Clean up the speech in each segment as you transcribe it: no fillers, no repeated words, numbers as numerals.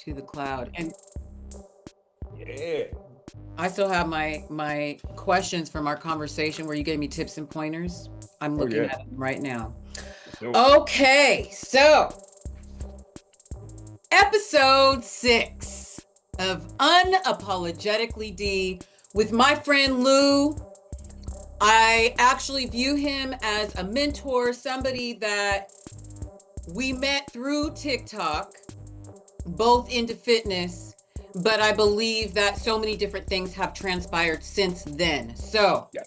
to the cloud. And Yeah. I still have my questions from our conversation where you gave me tips and pointers. I'm Oh looking yeah. at them right now. Let's do it. Okay, so episode 6 of Unapologetically Dee with my friend Lou. I actually view him as a mentor, somebody that we met through TikTok, both into fitness, but I believe that so many different things have transpired since then. So Yeah.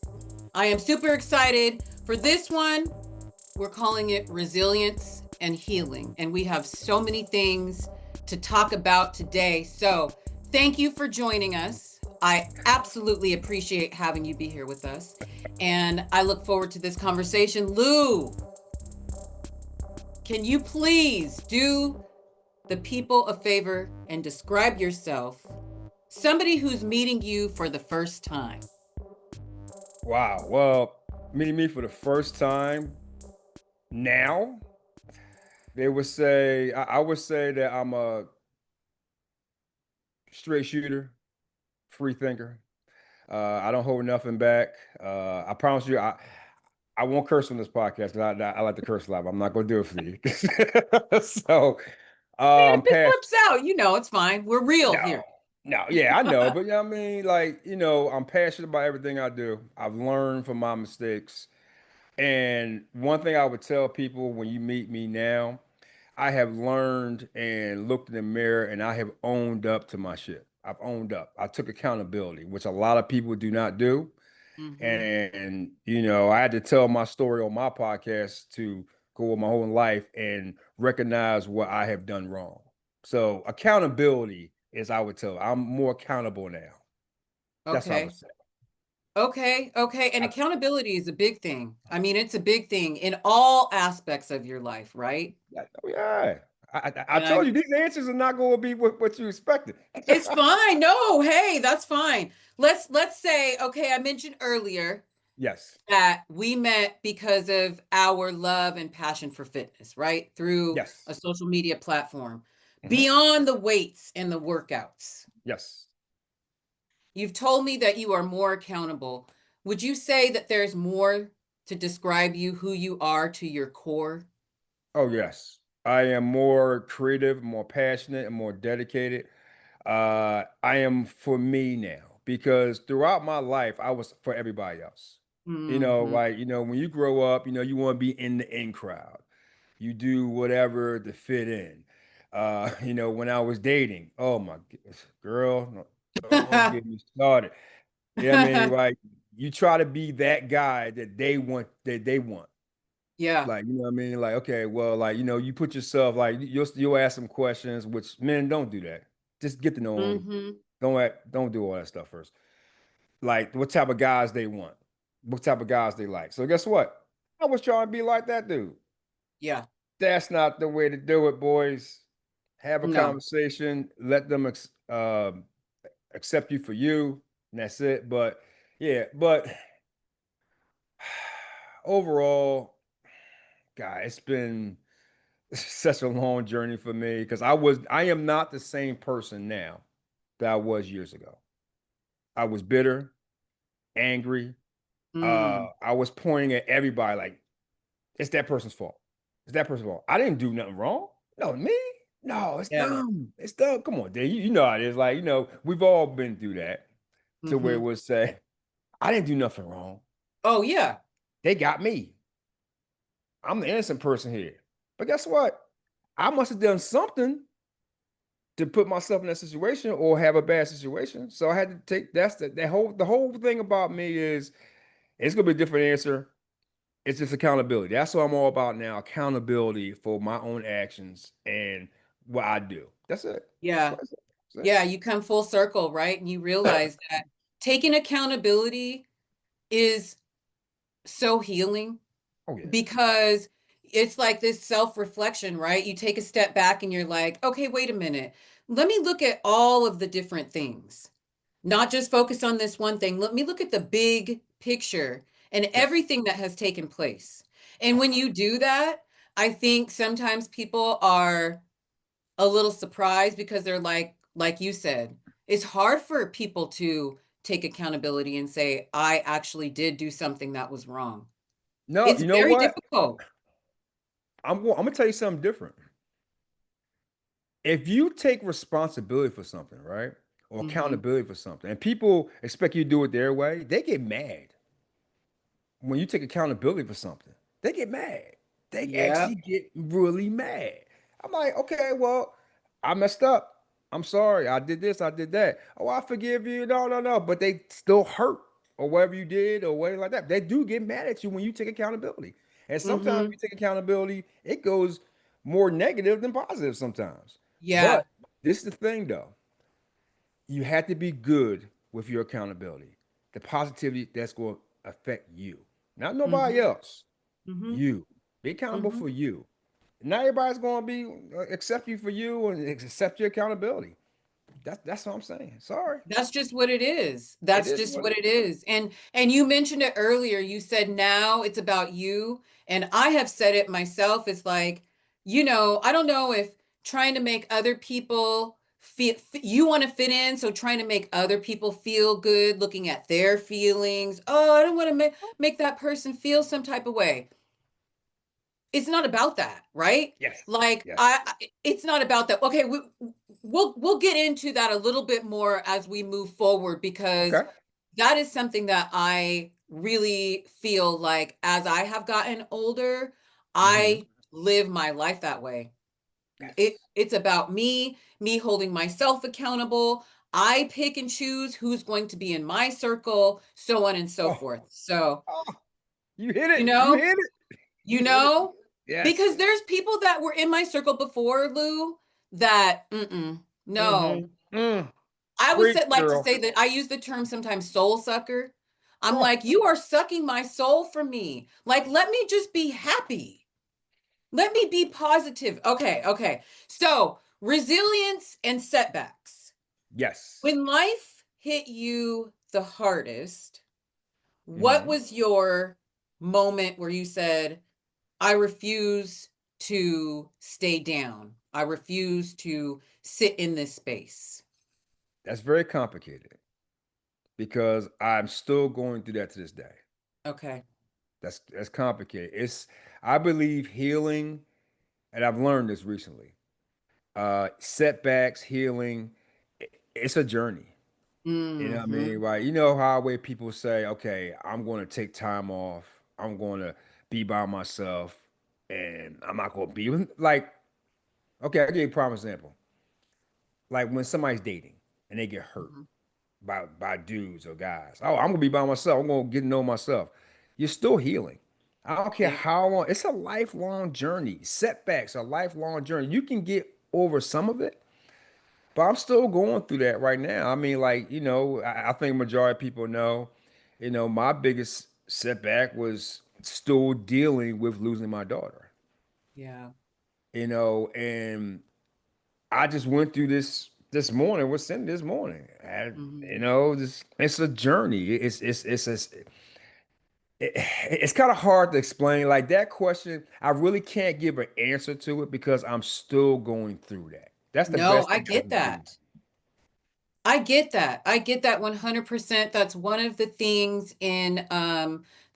I am super excited for this one. We're calling it resilience and healing. And we have so many things to talk about today. So thank you for joining us. I absolutely appreciate having you be here with us. And I look forward to this conversation. Lou, can you please do the people a favor and describe yourself? Somebody who's meeting you for the first time. Wow. Well, meeting me for the first time now, I would say that I'm a straight shooter, free thinker. I don't hold nothing back. I promise you, I won't curse on this podcast because I like to curse a lot. But I'm not going to do it for you. So And if I'm it past. slips out, it's fine. We're real No, here. no, yeah, I know, but you know what I mean, like I'm passionate about everything I do. I've learned from my mistakes, and one thing I would tell people when you meet me now, I have learned and looked in the mirror, and I have owned up to my shit. I've owned up. I took accountability, which a lot of people do not do. Mm-hmm. And I had to tell my story on my podcast to go with my whole life and recognize what I have done wrong. So accountability is, I would tell, I'm more accountable now. That's what I would Okay. say. Okay. Okay. And I, accountability is a big thing. I mean, it's a big thing in all aspects of your life, right? oh yeah. I And told I, you these answers are not going to be what you expected. it's fine. No, hey, that's fine. Let's say, okay, I mentioned earlier Yes. that we met because of our love and passion for fitness, right? Through Yes. a social media platform. Hmm. Beyond the weights and the workouts. Yes. You've told me that you are more accountable. Would you say that there's more to describe you, who you are to your core? Oh yes. I am more creative, more passionate, and more dedicated. I am for me now because throughout my life, I was for everybody else. Hmm. Like, when you grow up, you want to be in the in crowd. You do whatever to fit in. When I was dating, oh my girl, don't get me started. Yeah, I mean, like you try to be that guy that they want. Yeah. Like, what I mean? Like, okay, well, like, you put yourself like you'll ask some questions, which men don't do that. Just get to know them. Hmm. Don't do all that stuff first. Like what type of guys they want, what type of guys they like. So guess what? I was trying to be like that dude. Yeah. That's not the way to do it, boys. Have a No. conversation, let them accept you for you, and that's it. But yeah, but overall, guy, it's been such a long journey for me because I am not the same person now that I was years ago. I was bitter, angry. Mm. I was pointing at everybody like it's that person's fault. It's that person's fault. I didn't do nothing wrong. No, me. No, it's Yeah. them. It's them. Come on, Dave. You know how it is. Like, we've all been through that to where it Hmm. would say, I didn't do nothing wrong. Oh, yeah. They got me. I'm the innocent person here. But guess what? I must have done something to put myself in that situation or have a bad situation. So I had to take the whole thing about me is it's gonna be a different answer. It's just accountability. That's what I'm all about now. Accountability for my own actions and what I do. That's it. Yeah. That's it. That's Yeah. You come full circle, right? And you it. realize that taking accountability is so healing Oh yeah. because it's like this self-reflection, right? You take a step back and you're like, okay, wait a minute. Let me look at all of the different things, not just focus on this one thing. Let me look at the big picture and Yes. everything that has taken place. And when you do that, I think sometimes people are a little surprised because they're like you said, it's hard for people to take accountability and say, I actually did do something that was wrong. No, It's you know very what? difficult. I'm gonna tell you something different. If you take responsibility for something, right, or Hmm. accountability for something, and people expect you to do it their way, they get mad. When you take accountability for something, they get mad. They actually Yep. get really mad. I'm like, okay, well, I messed up. I'm sorry. I did this. I did that. Oh, I forgive you. No, no, no. But they still hurt or whatever you did or whatever like that. They do get mad at you when you take accountability. And sometimes when Hmm. you take accountability, it goes more negative than positive sometimes. Yeah. But this is the thing though. You have to be good with your accountability. The positivity that's going to affect you, not nobody Hmm. else. Hmm. You be accountable Hmm. for you. Not everybody's going to be accept you for you and accept your accountability. That's what I'm saying. Sorry, That's just what it is. it That's is just what what it it is. is. And you mentioned it earlier. You said now it's about you. And I have said it myself. It's like, I don't know if trying to make other people feel you want to fit in, so trying to make other people feel good, looking at their feelings. Oh, I don't want to make that person feel some type of way. It's not about that, right? Yes, Like yes. it's not about that. Okay, we'll get into that a little bit more as we move forward because Okay. that is something that I really feel like as I have gotten older, Hmm. I live my life that way. Yes. It's about me holding myself accountable. I pick and choose who's going to be in my circle, so on and so Oh, forth. So, oh, you hit you it. You know, hit it. you You hit it. know, because Yes. there's people that were in my circle before, Lou, that no. Mm. I would Preach, like to girl. say that I use the term sometimes soul sucker. I'm Oh, like, you are sucking my soul from me. Like, let me just be happy. Let me be positive. Okay, okay. So, resilience and setbacks. yes. When life hit you the hardest, what Hmm. was your moment where you said, I refuse to stay down. I refuse to sit in this space. That's very complicated because I'm still going through that to this day. Okay. That's complicated. I believe healing, and I've learned this recently. Setbacks, healing, it's a journey. You know what I mean? Hmm. Right? You know how way people say, okay, I'm going to take time off. I'm going to be by myself, and I'm not going to be like. Okay, I'll give you a prime example. Like when somebody's dating and they get hurt Hmm. by dudes or guys. Oh, I'm gonna be by myself. I'm gonna get to know myself. You're still healing. I don't care Yeah. how long. It's a lifelong journey. Setbacks are a lifelong journey. You can get over some of it, but I'm still going through that right now. I mean, like, I think majority of people know, my biggest setback was still dealing with losing my daughter. Yeah. And I just went through this morning. Was sent this morning. Hmm. It's a journey. It's kind of hard to explain. Like that question, I really can't give an answer to it because I'm still going through that. That's the No, best I thing I get can do. that. I get that. I get that 100%. That's one of the things in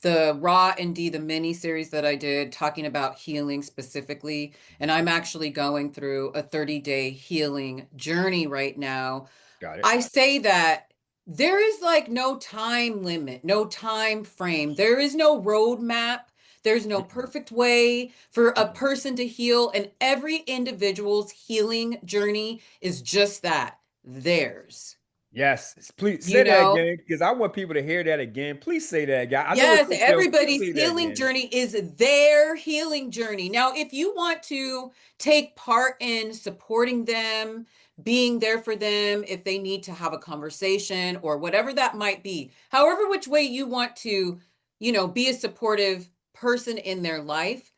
the Raw and D, the mini series that I did talking about healing specifically. And I'm actually going through a 30-day healing journey right now. Got it. I say that there is like no time limit, no time frame. There is no roadmap. There's no Mm-mm, perfect way for a mm-mm. person to heal. And every individual's healing journey is just that, theirs. Yes, please You say that know, again because I want people to hear that again. Please say that again. I know it's yes, cliche. Please everybody's say that healing again. journey is their healing journey. Now, if you want to take part in supporting them, being there for them, if they need to have a conversation or whatever that might be, however, which way you want to, be a supportive person in their life,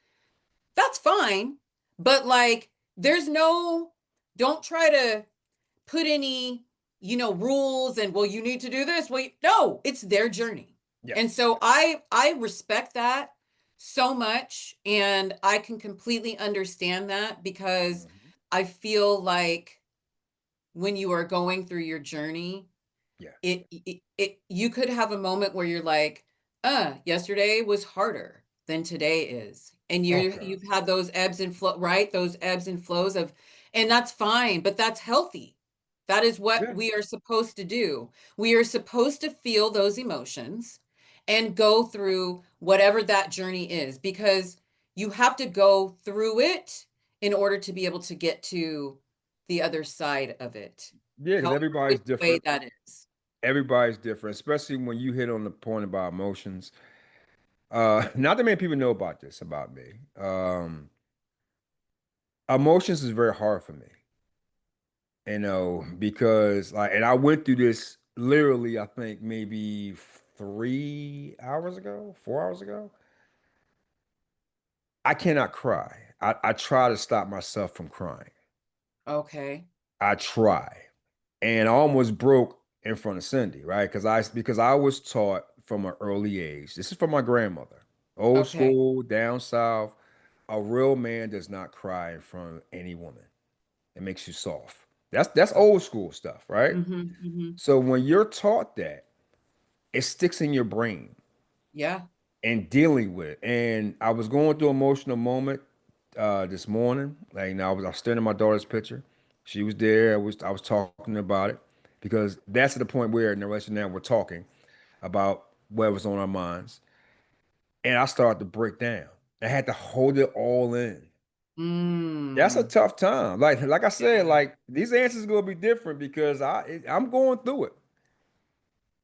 that's fine. But like, there's no, don't try to put any, rules and well, you need to do this. Well, no, it's their journey. And Yes. so I respect that so much and I can completely understand that because Mhm. I feel like when you are going through your journey, Yeah. you could have a moment where you're like, yesterday was harder than today is. And Okay. you've had those ebbs and flow, right? Those ebbs and flows of, and that's fine, but that's healthy. That is what Yeah. we are supposed to do. We are supposed to feel those emotions and go through whatever that journey is, because you have to go through it in order to be able to get to the other side of it. Yeah, because However, which everybody's way different. that is. Everybody's different, especially when you hit on the point about emotions. Not that many people know about this about me. Emotions is very hard for me, because like, and I went through this literally, I think maybe 3 hours ago, 4 hours ago. I cannot cry. I try to stop myself from crying. Okay. I try. And I almost broke in front of Cindy, right? Because I was taught from an early age. This is from my grandmother, old Okay. school, down south. A real man does not cry in front of any woman. It makes you soft. That's Okay. old school stuff, right? Mhm, mhm. So when you're taught that, it sticks in your brain Yeah. and dealing with it. And I was going through an emotional moment this morning. Like, I was staring at my daughter's picture. She was there. I was talking about it because that's at the point where in the relationship now we're talking about what was on our minds. And I started to break down. I had to hold it all in. That's a Mm. tough time. Like I said, Yeah. like these answers gonna be different because I'm going through it.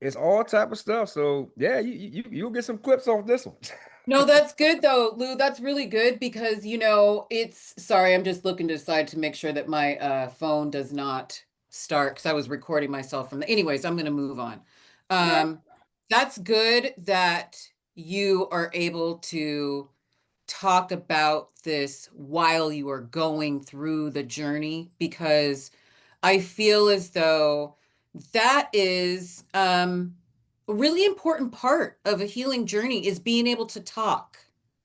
It's all type of stuff. So yeah, you'll get some clips off this one. No, that's good though, Lou. That's really good because, it's sorry, I'm just looking to decide to make sure that my phone does not start because I was recording myself from the, anyways, I'm gonna move on. Yeah. Um, that's good that you are able to talk about this while you are going through the journey, because I feel as though that is a really important part of a healing journey is being able to talk,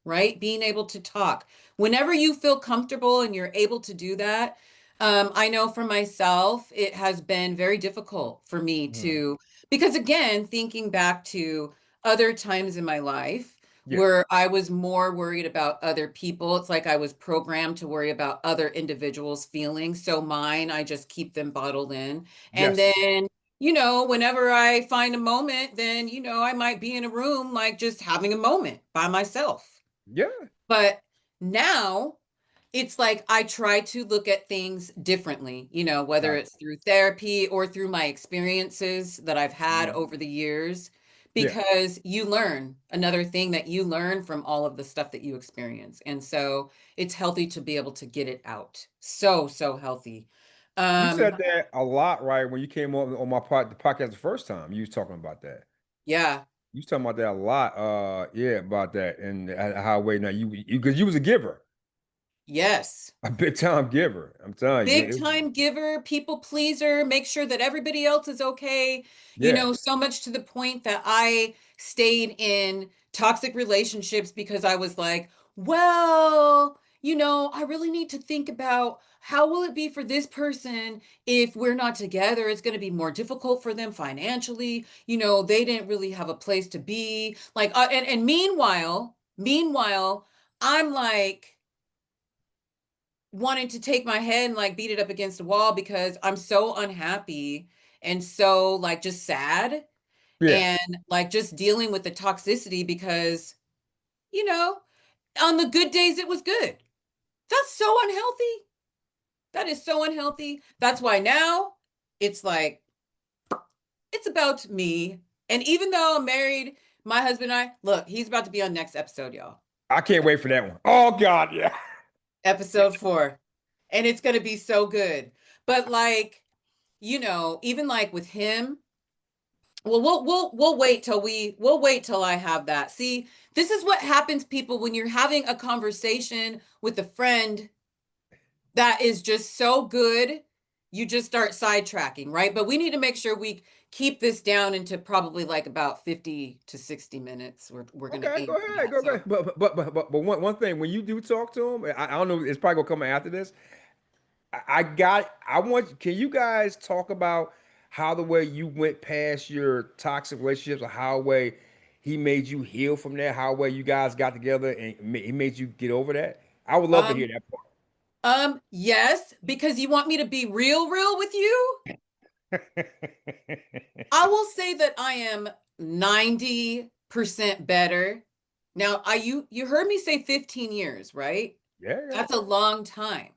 right? Being able to talk. Whenever you feel comfortable and you're able to do that, I know for myself, it has been very difficult for me Mhm. to, because again, thinking back to other times in my life, Yeah. where I was more worried about other people. It's like I was programmed to worry about other individuals' feelings. So mine, I just keep them bottled in. And Yes. then, whenever I find a moment, then, I might be in a room, like just having a moment by myself. Yeah. But now it's like I try to look at things differently, whether Got it's through therapy or through my experiences that I've you. had Mhm. over the years, Yeah. because you learn another thing that you learn from all of the stuff that you experience. And so it's healthy to be able to get it out. So, so healthy. You said Um, that a lot, right? When you came on my the podcast the first time, you was talking about that. yeah, You was talking about that a lot. Yeah, about that and how way now you because you was a giver, yes. a big time giver. I'm telling you. Big time giver, people pleaser, make sure that everybody else is okay. Yeah. So much to the point that I stayed in toxic relationships because I was like, well, I really need to think about how will it be for this person if we're not together? It's going to be more difficult for them financially. They didn't really have a place to be. Like, and meanwhile, I'm like, wanting to take my head and like beat it up against the wall because I'm so unhappy and so like just sad, Yeah. and like just dealing with the toxicity because, you know, on the good days it was good. That's so unhealthy. That is so unhealthy. That's why now it's like it's about me. And even though I'm married, my husband and I, look, he's about to be on next episode, y'all. I can't wait for that one. Oh God, yeah. Episode 4. And it's going to be so good. But like, even like with him, well, we'll wait till we'll wait till I have that. See, this is what happens, people, when you're having a conversation with a friend that is just so good, you just start sidetracking, right? But we need to make sure we keep this down into probably like about 50 to 60 minutes. We're gonna Okay, aim go for ahead, that. go So ahead. But one thing, when you do talk to him, I don't know, it's probably gonna come after this. I want. Can you guys talk about how the way you went past your toxic relationships, or how way he made you heal from that, how way you guys got together and he made you get over that? I would love to hear Um, that yes, because you want me to be real with you. part. I will say that I am 90% better. Now, you heard me say 15 years, right? Yeah, yeah, That's a long time.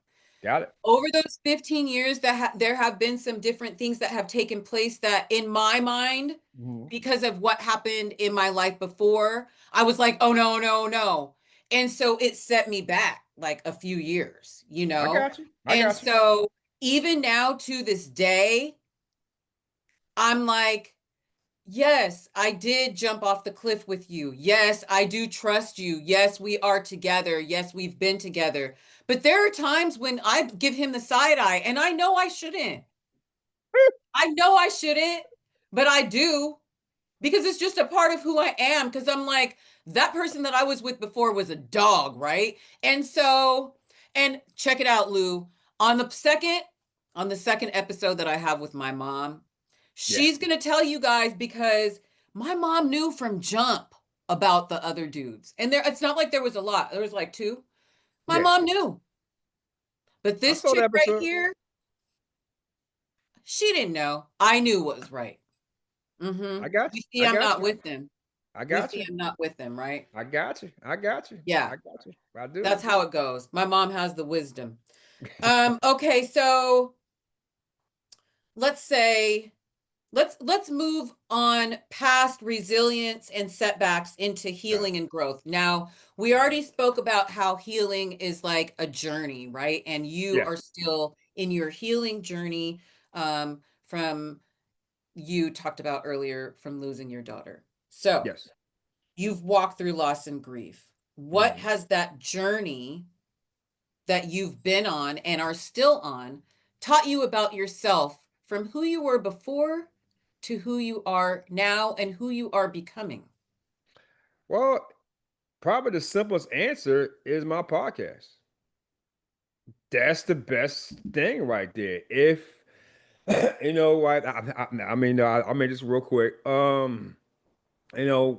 got it. Over those 15 years there have been some different things that have taken place that in my mind, Mhm. because of what happened in my life before, I was like, oh no, no, no. And so it set me back like a few years, you I know? got you. I And got you. so even now to this day, I'm like, yes, I did jump off the cliff with you. Yes, I do trust you. Yes, we are together. Yes, we've been together. But there are times when I give him the side eye, and I know I shouldn't. I know I shouldn't, but I do because it's just a part of who I am. Because I'm like, that person that I was with before was a dog, right? And so, and check it out, Lou. On the second, on the second episode that I have with my mom, Yeah, she's gonna tell you guys because my mom knew from jump about the other dudes. And there, it's not like there was a lot. There was like two. My yeah. mom knew. But I this saw the chick right episode. here, she didn't know. I knew what was right. I got You you. see, I I'm got not you. with them. I You got see, you. I'm not with them, right? I got you. I got you. Yeah, I got you. I do. that's how it goes. My mom has the wisdom. Okay, so let's say let's move on past resilience and setbacks into Okay. healing and growth. Now, we already spoke about how healing is like a journey, right? And you Yes. are still in your healing journey from you talked about earlier from losing your daughter. So, Yes. you've walked through loss and grief. What Mhm. has that journey that you've been on and are still on taught you about yourself from who you were before to who you are now and who you are becoming? Well, probably the simplest answer is my podcast. That's the best thing right there. If you know what, I mean, I made this real quick.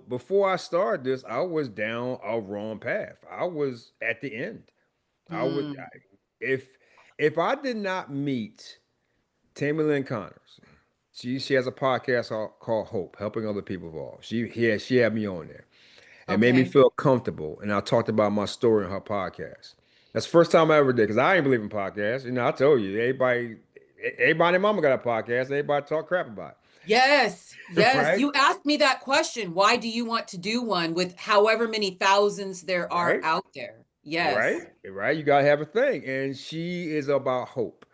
Before I started this, I was down a wrong path. I was at the end. I would, Mm, if if I did not meet Tammy Lynn Connors, she has a podcast called Hope, helping other people evolve. She had me on there and made me okay. feel comfortable. And I talked about my story in her podcast. That's the first time I ever did because I ain't believe in podcasts. I told you, everybody and mama got a podcast. Everybody talk crap about Yes, it, yes. right? You asked me that question. Why do you want to do one with however many thousands there are Right, out there? right, Yes. right. You gotta have a thing, and she is about hope.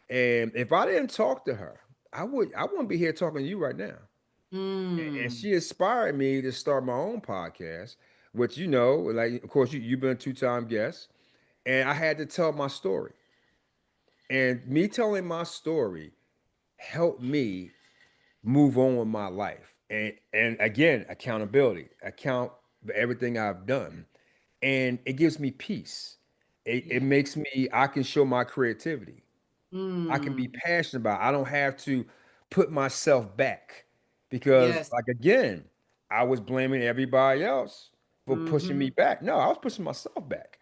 And if I didn't talk to her, I wouldn't be here talking to you right now. And Mm, she inspired me to start my own podcast, which like of course you've been a two-time guest, and I had to tell my story. And me telling my story helped me move on with my life. And again, accountability, account for everything I've done. And it gives me peace. It yeah. makes me I can show my creativity. I can be Mm, passionate about. I don't have to put myself back because, yes. like again, I was blaming everybody else for pushing me Mm-hmm. back. No, I was pushing myself back.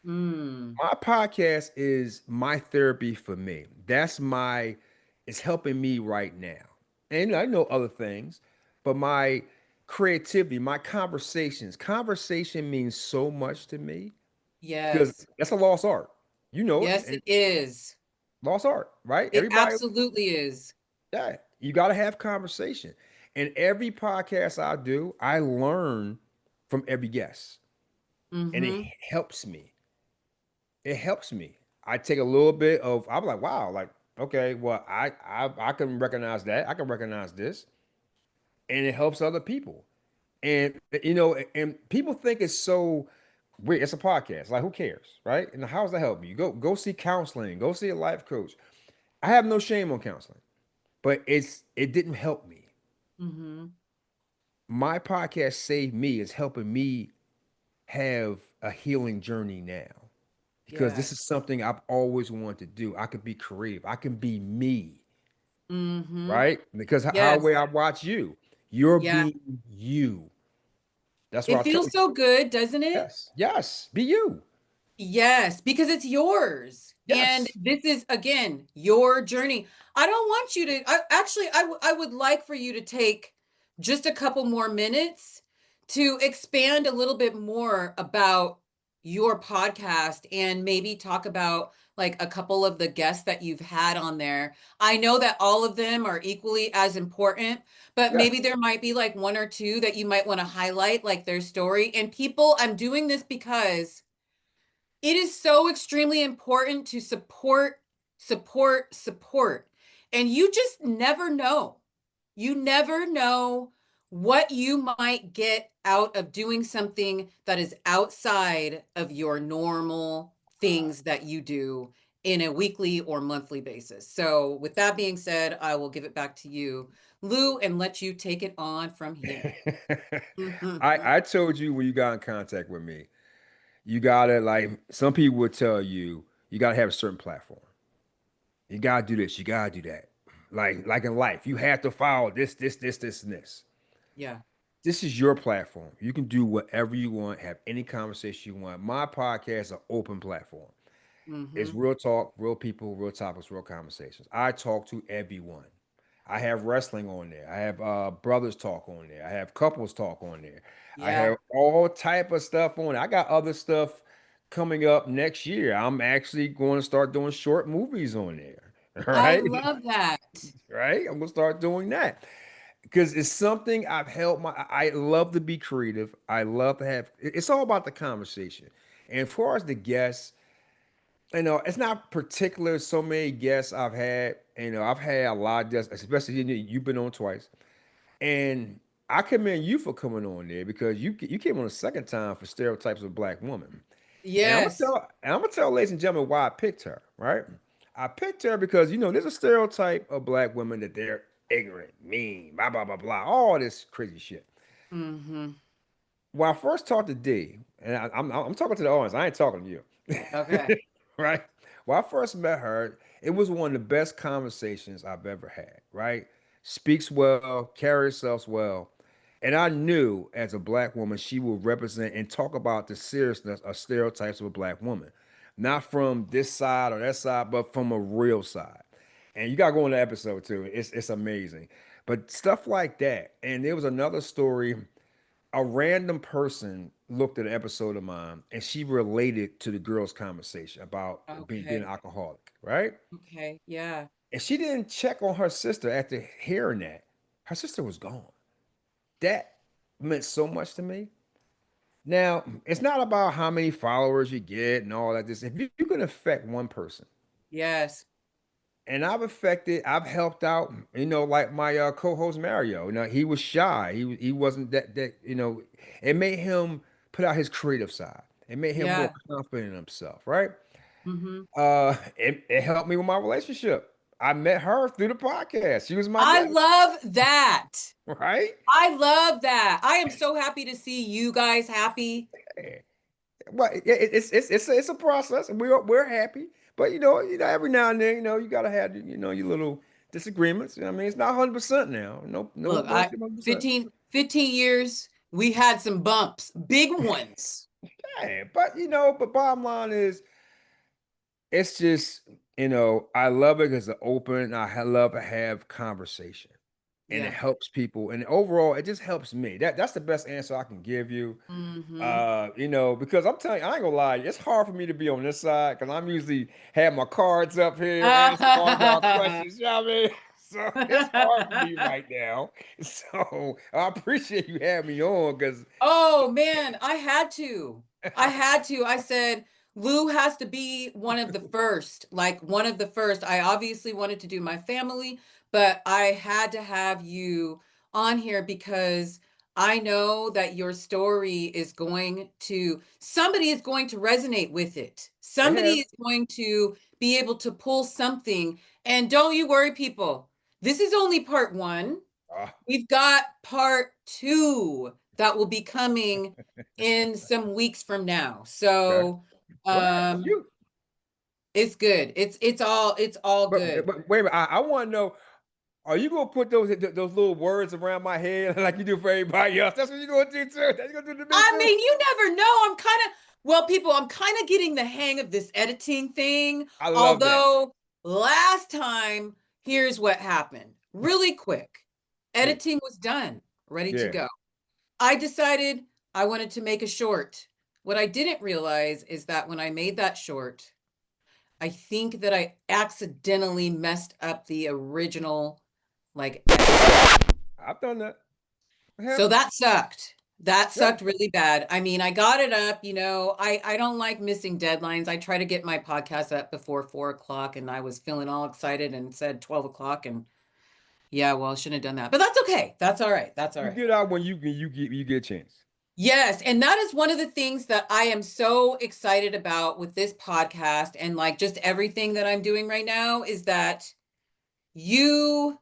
Mm, My podcast is my therapy for me. It's helping me right now. And I know other things, but my creativity, my conversation means so much to me because yes. that's a lost art. You know it, Yes, and it is. lost art, right? It Everybody, absolutely is. yeah, you got to have conversation. And every podcast I do, I learn from every guest, and it Mm-hmm. helps me. It helps me. I take a little bit of. I'm like, wow, like okay, well, I can recognize that. I can recognize this, and it helps other people. And and people think it's so weird. It's a podcast. Like, who cares, right? And how does that help you? Go see counseling. Go see a life coach. I have no shame on counseling, but it didn't help me. Mm-hmm. My podcast saved me. Is helping me have a healing journey now. because this is Yes. something I've always wanted to do. I can be creative. I can be me, Mm-hmm. right? Because how Yes. way I watch you, you're Yeah. being you. That's what It I tell feels you. so good, doesn't it? Yes, yes, be you. Yes, because it's yours. And Yes. this is, again, your journey. I don't want you to, I would like for you to take just a couple more minutes to expand a little bit more about your podcast and maybe talk about like a couple of the guests that you've had on there. I know that all of them are equally as important, but Yes. maybe there might be like one or two that you might want to highlight, like their story. And people, I'm doing this because it is so extremely important to support, support, support. And you just never know. You never know what you might get out of doing something that is outside of your normal things that you do in a weekly or monthly basis. So, with that being said, I will give it back to you, Lou, and let you take it on from here. I told you when you got in contact with me, you gotta like some people would tell you you gotta have a certain platform. You gotta do this, you gotta do that. Like in life, you have to follow this, and this. Yeah. This is your platform. You can do whatever you want, have any conversation you want. My podcast is an open platform. It's Mm-hmm. real talk, real people, real topics, real conversations. I talk to everyone. I have wrestling on there. I have brothers talk on there. I have couples talk on there. I Yeah. have all type of stuff on there. I got other stuff coming up next year. I'm actually going to start doing short movies on there. All I right. love that. Right. I'm going to start doing that because it's something I've held my. I love to be creative. I love to have. It's all about the conversation. And as far as the guests, it's not particular. So many guests I've had. I've had a lot of guests, especially you've been on twice, and I commend you for coming on there because you came on a second time for stereotypes of black women. Yes. And I'm gonna tell ladies and gentlemen why I picked her. Right, I picked her because there's a stereotype of black women that they're ignorant, mean, blah blah blah blah, all this crazy shit. Mm-hmm. When I first talked to D, and I'm talking to the audience, I ain't talking to you, Okay. right? When I first met her, it was one of the best conversations I've ever had, right? Speaks well, carries herself well. And I knew as a black woman, she would represent and talk about the seriousness of stereotypes of a black woman, not from this side or that side, but from a real side. And you gotta go on the episode too. It's amazing. But stuff like that. And there was another story, a random person looked at an episode of mine and she related to the girl's conversation about being an Okay. alcoholic, right? Okay. Yeah. And she didn't check on her sister after hearing that. Her sister was gone. That meant so much to me. Now, it's not about how many followers you get and all that. This, if you can affect one person, Yes. and I've helped out, like my co-host Mario. He was shy. He wasn't that. It made him put out his creative side. It made him more Yeah. confident in himself, right? Mm-hmm. It helped me with my relationship. I met her through the podcast. She was my I guest, love that. right? I love that. I am so happy to see you guys happy. Well, it's a process, and we're happy. But every now and then, you gotta have your little disagreements. I mean, it's not 100% now. No Look, I bullshit 100%. 15 years, we had some bumps, big ones. Yeah, but bottom line is, it's just I love it because it's open. Love to have conversation, and it Yeah. helps people, and overall, it just helps me. That's the best answer I can give you. Mm-hmm. Because I'm telling you, I ain't gonna lie, it's hard for me to be on this side because I'm usually have my cards up here, asking all y'all questions. You know what I mean? So it's hard for me right now. So I appreciate you having me on because Oh man, I had to. I had to. I said, Lou has to be one of the first, like one of the first. I obviously wanted to do my family, but I had to have you on here because I know that your story is somebody is going to resonate with it. they Somebody have. is going to be able to pull something. And don't you worry, people. This is only part one. Uh, We've got part two that will be coming in some weeks from now. okay. So, Go ahead. um, Shoot. It's good. It's all good. But wait a minute, I want to know, are you gonna put those little words around my head like you do for everybody else? That's what you're gonna do too. That's what you're gonna do to me I too. mean, you never know. Well, people, I'm kind of getting the hang of this editing thing. I love that. Although last time, here's what happened. Really quick. Yeah, Editing was done, ready to yeah. go. I decided I wanted to make a short. What I didn't realize is that when I made that short, I think that I accidentally messed up the original like edit. I've done that. It So happens. that sucked. That Yeah. sucked really bad. I mean, I got it up, I don't like missing deadlines. I try to get my podcast up before 4 o'clock, and I was feeling all excited and said 12 o'clock. And yeah, well, I shouldn't have done that, but that's okay. That's all right. That's all You right. get out when you get a chance. Yes, and that is one of the things that I am so excited about with this podcast and like just everything that I'm doing right now is that you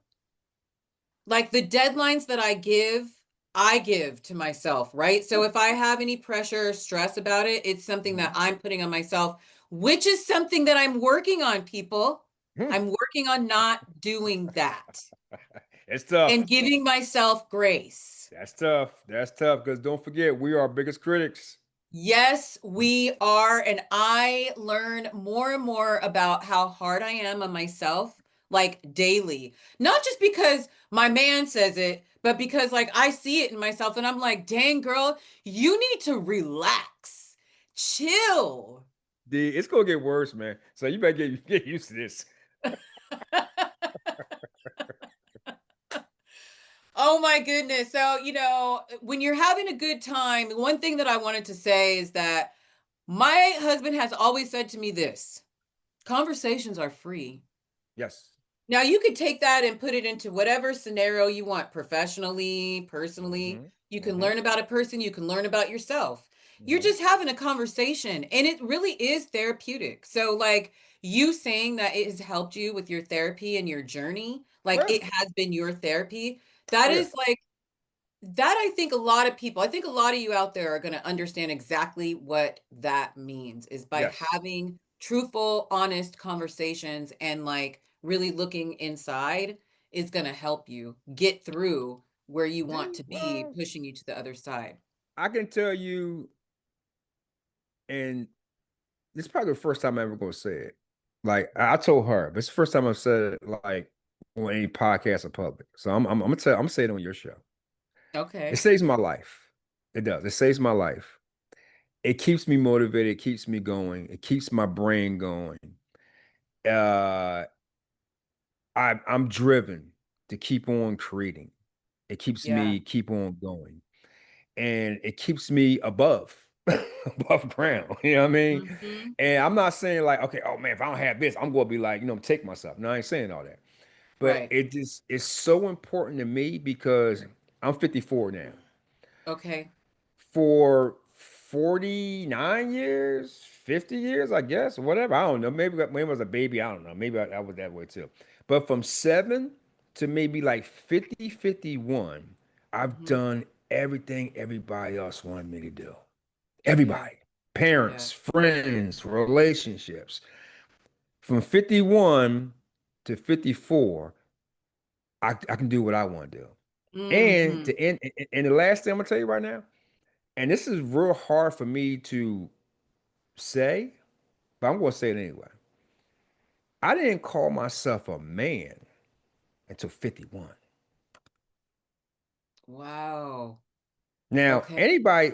like the deadlines that I give to myself, right? So if I have any pressure or stress about it, it's something that Mhm. I'm putting on myself, which is something that I'm working on, people. Hmm. I'm working on not doing that It's tough. and giving myself grace. That's tough. That's tough because don't forget, we are our biggest critics. Yes, we are. And I learn more and more about how hard I am on myself, like daily. Not just because my man says it, but because like I see it in myself and I'm like, dang, girl, you need to relax, chill. It's gonna get worse, man. So you better get used to this. Oh my goodness. So, when you're having a good time, one thing that I wanted to say is that my husband has always said to me this: conversations are free. Yes. Now you could take that and put it into whatever scenario you want, professionally, personally. Hmm. You can Hmm. learn about a person, you can learn about yourself. You're Hmm. just having a conversation and it really is therapeutic. So like you saying that it has helped you with your therapy and your journey, like Yeah. it has been your therapy, that Yeah. is like that I think a lot of you out there are going to understand exactly what that means is by Yes. having truthful, honest conversations and like really looking inside is going to help you get through where you want to be, Well, pushing you to the other side. I can tell you, and this is probably the first time I'm ever gonna say it. Like I told her, but it's the first time I've said it like on any podcast or public. So I'm gonna say it on your show. It Okay. saves my life. It does. It saves my life. It keeps me motivated. It keeps me going. It keeps my brain going. Uh, I'm driven to keep on creating. It keeps Yeah. me keep on going, and it keeps me above above ground. You know what I mean? Mhm. And I'm not saying like, okay, oh man, if I don't have this, I'm gonna be like, take myself. No, I ain't saying all that. But Right. it just it's so important to me because I'm 54 now. Okay. For 49 years, 50 years, I guess, whatever. I don't know. Maybe I was a baby. I don't know. Maybe I was that way too. But from 7 to maybe like 50, 51, I've Mhm. done everything everybody else wanted me to do. Yeah. Everybody, Yeah. parents, friends, relationships. From 51 to 54, I can do what I want to do. And Mhm. to end, and the last thing I'm gonna tell you right now, and this is real hard for me to say, but I'm going to say it anyway. I didn't call myself a man until 51. Wow. Now, Okay. anybody,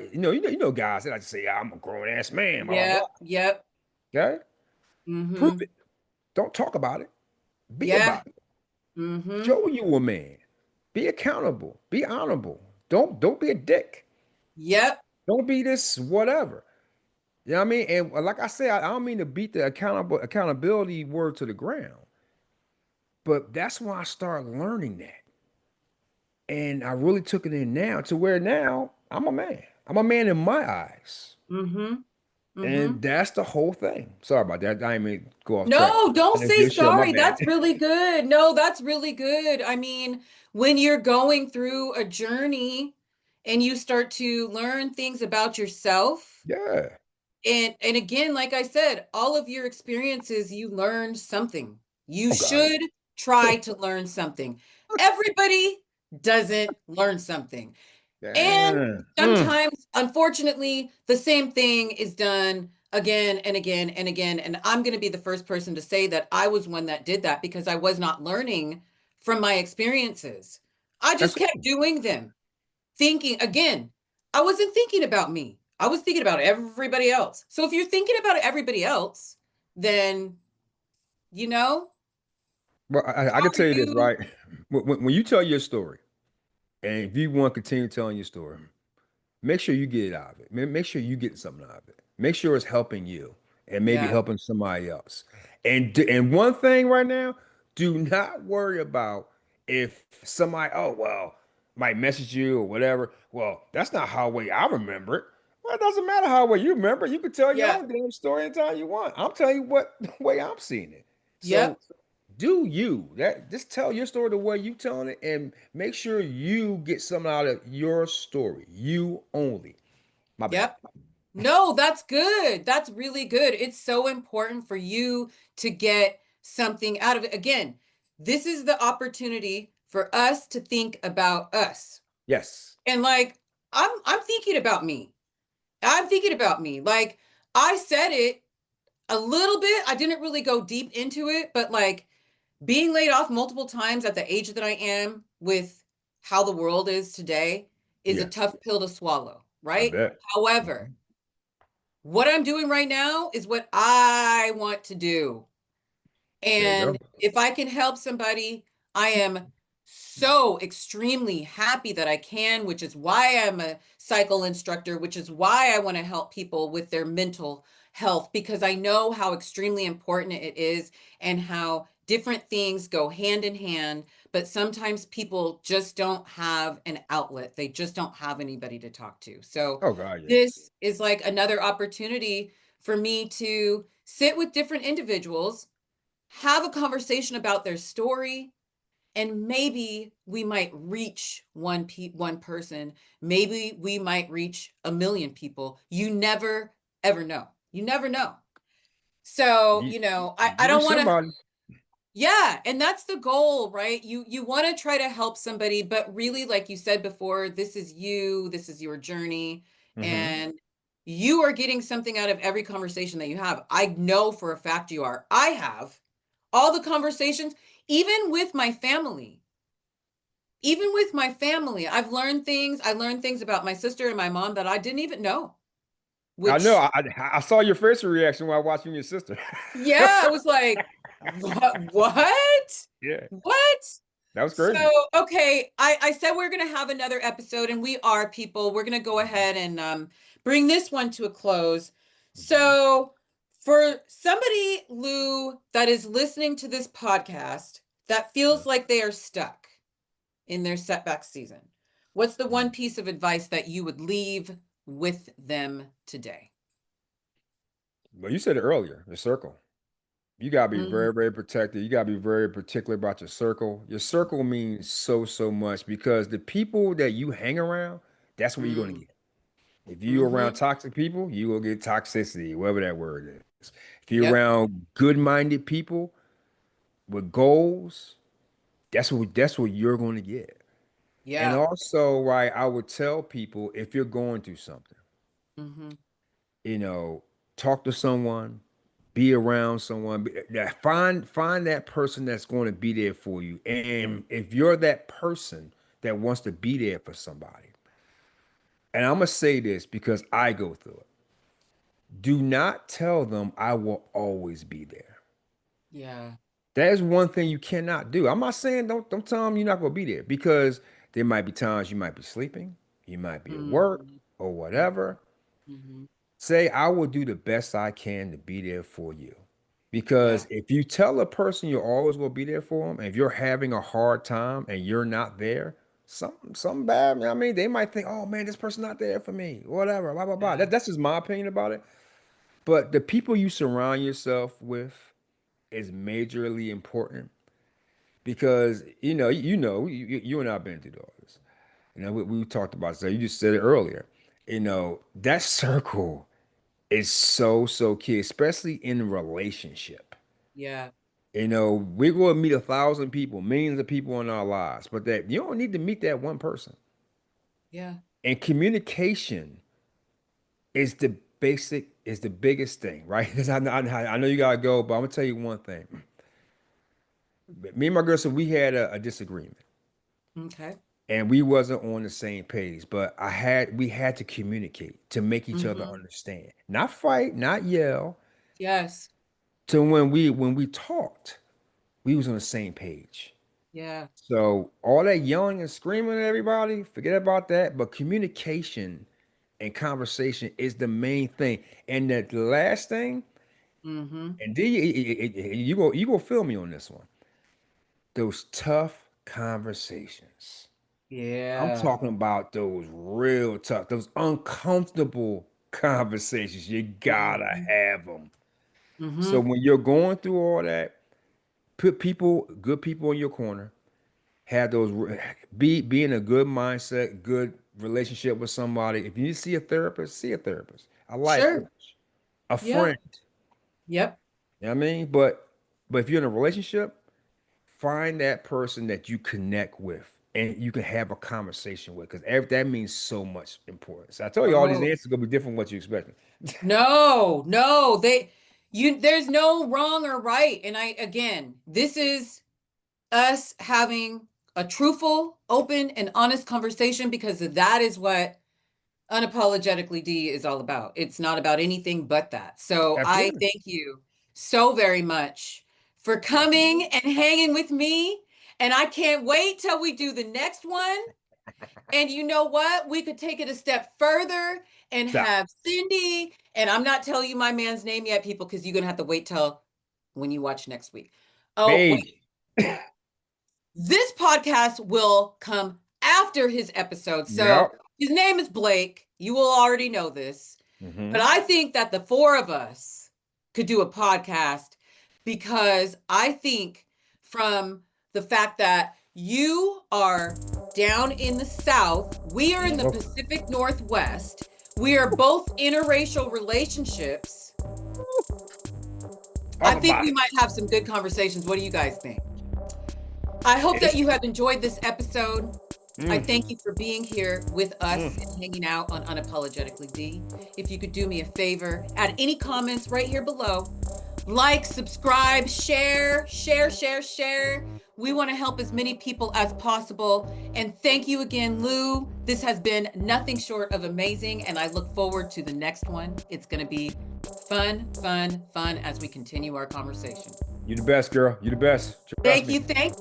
guys that like to say, "Yeah, I'm a grown ass man, blah, blah, Yep. Yep. blah." Okay? Prove Mhm. it. Don't talk about it. Be Yeah. about it. Mhm. Show you a man. Be accountable. Be honorable. Don't be a dick. Yep. Don't be this whatever. You know what I mean? And like I said, I don't mean to beat the accountability word to the ground, but that's why I started learning that. And I really took it in now to where now I'm a man. I'm a man in my eyes. Mhm. And Mhm. that's the whole thing. Sorry about that. I didn't mean to go off track. No, don't And it's say your show, my sorry. bad. That's really good. No, that's really good. I mean, when you're going through a journey and you start to learn things about yourself, Yeah. And again, like I said, all of your experiences, you learned something. You Oh God, should try to learn something. Everybody doesn't learn something. And yeah. sometimes, unfortunately, the same thing is done again and again and again. And I'm going to be the first person to say that I was one that did that because I was not learning from my experiences. I That's just kept doing them, thinking again, I wasn't thinking about me. I was thinking about everybody else. So if you're thinking about everybody else, then, you know, well. I how can are tell you this, you? right? When you tell your story, and if you want to continue telling your story, make sure you get it out of it. Make sure you get something out of it. Make sure it's helping you and maybe Yeah, helping somebody else. And one thing right now, do not worry about if somebody, oh well, might message you or whatever. Well, that's not how way I remember it. Well, it doesn't matter how way you remember it. You can tell your yeah, own damn story anytime you want. I'm telling you what the way I'm seeing it. So yep, do you that just tell your story the way you telling it and make sure you get something out of your story. You only. My bad. yep. No, that's good. That's really good. It's so important for you to get something out of it. Again, this is the opportunity for us to think about us. Yes. And like I'm thinking about me. I'm thinking about me. Like I said it a little bit. I didn't really go deep into it, but like being laid off multiple times at the age that I am with how the world is today is a Yeah. tough pill to swallow, I right? bet. However, Mhm. what I'm doing right now is what I want to do. There you And go. if I can help somebody, I am so extremely happy that I can, which is why I'm a cycle instructor, which is why I want to help people with their mental health, because I know how extremely important it is and how different things go hand in hand. But sometimes people just don't have an outlet, they just don't have anybody to talk to. So, Oh God, yeah. this is like another opportunity for me to sit with different individuals, have a conversation about their story, and maybe we might reach one person, maybe we might reach a million people. You never ever know. You never know. So, You I you don't reach want to. somebody. Yeah, and that's the goal, right? You want to try to help somebody, but really, like you said before, this is you, this is your journey, Hmm. and you are getting something out of every conversation that you have. I know for a fact you are. I have all the conversations, even with my family. Even with my family, I've learned things. I learned things about my sister and my mom that I didn't even know, I know. which, I saw your facial reaction while watching your sister. yeah, I was like, what? What? Yeah, What? that was So, crazy. okay, I said we're going to have another episode, and we are, people. We're going to go ahead and bring this one to a close. Mhm. So, for somebody, Lou, that is listening to this podcast that feels like they are stuck in their setback season, what's the one Mhm. piece of advice that you would leave with them today? Well, you said it earlier, the circle. You gotta be Mm, very, very protected. You gotta be very particular about your circle. Your circle means so, so much because the people that you hang around, that's what you're gonna mm, get. If you're around mm-hmm. toxic people, you will get toxicity, whatever that word is. If you're Yep. around good-minded people with goals, that's what you're going to get. And Yeah. also, right, I would tell people if you're going through something, Mm-hmm. you know, talk to someone, be around someone, find that person that's going to be there for you. And if you're that person that wants to be there for somebody, and I'm gonna say this because I go through it. Do not tell them I will always be there. Yeah. That is one thing you cannot do. I'm not saying don't tell them you're not gonna be there because there might be times you might be sleeping, you might be at work Mm-hmm. or whatever. Mm-hmm. Say I will do the best I can to be there for you. Yeah. Because if you tell a person you're always gonna be there for them, and if you're having a hard time and you're not there, something bad. I mean, they might think, oh man, this person's not there for me, whatever, blah blah blah. Yeah. That's just my opinion about it. But the people you surround yourself with is majorly important because you and I've been through all this. We talked about, so you just said it earlier. That circle. is so, so key, especially in a relationship. Yeah. You know, we will meet 1,000 people, millions of people in our lives, but that you don't need to meet that one person. Yeah. And communication is the is the biggest thing, right? Because I know you gotta go, but I'm gonna tell you one thing. Me and my girl said we had a disagreement, Okay. and we wasn't on the same page. But we had to communicate to make each other Mm-hmm. understand, not fight, not yell. Yes. To when we talked, we was on the same page. Yeah. So all that yelling and screaming at everybody, forget about that. But communication and conversation is the main thing. And the last thing, Mm-hmm. and then you go feel me on this one. Those tough conversations. I'm Yeah. talking about those real tough, those uncomfortable conversations. You gotta Mm-hmm. have them. So Mm-hmm. when you're going through all that, put people, good people in your corner. Have those, be in a good mindset, good relationship with somebody. If you need to see a therapist, see a therapist, a life Sure. coach, a Yeah. friend. Yep. You know what I mean? But if you're in a relationship, find that person that you connect with and you can have a conversation with because that means so much importance. I told you all these Oh, answers are gonna be different from what you expected. no, no. There's no wrong or right. And again, this is us having a truthful, open, and honest conversation because that is what Unapologetically Dee is all about. It's not about anything but that. So I Absolutely. thank you so very much for coming Absolutely. and hanging with me. And I can't wait till we do the next one. And you know what? We could take it a step further and Stop. have Cindy. And I'm not telling you my man's name yet, people, because you're going to have to wait till when you watch next week. Oh, wait. Hey. This podcast will come after his episode. So Yep. his name is Blake. You will already know this. But Hmm. I think that the four of us could do a podcast because I think from the fact that you are down in the South, we are in the Oh, Pacific Northwest, we are both interracial relationships. I talk think about we it. might have some good conversations. What do you guys think? I hope that It's, you have enjoyed this episode. I mm, thank you for being here with us mm. and hanging out on Unapologetically Dee. If you could do me a favor, add any comments right here below. Like, subscribe, share, share, share, share. We want to help as many people as possible. And thank you again, Lou. This has been nothing short of amazing. And I look forward to the next one. It's going to be fun, fun, fun as we continue our conversation. You the best, girl. You the best. Trust Thank me. you. Thank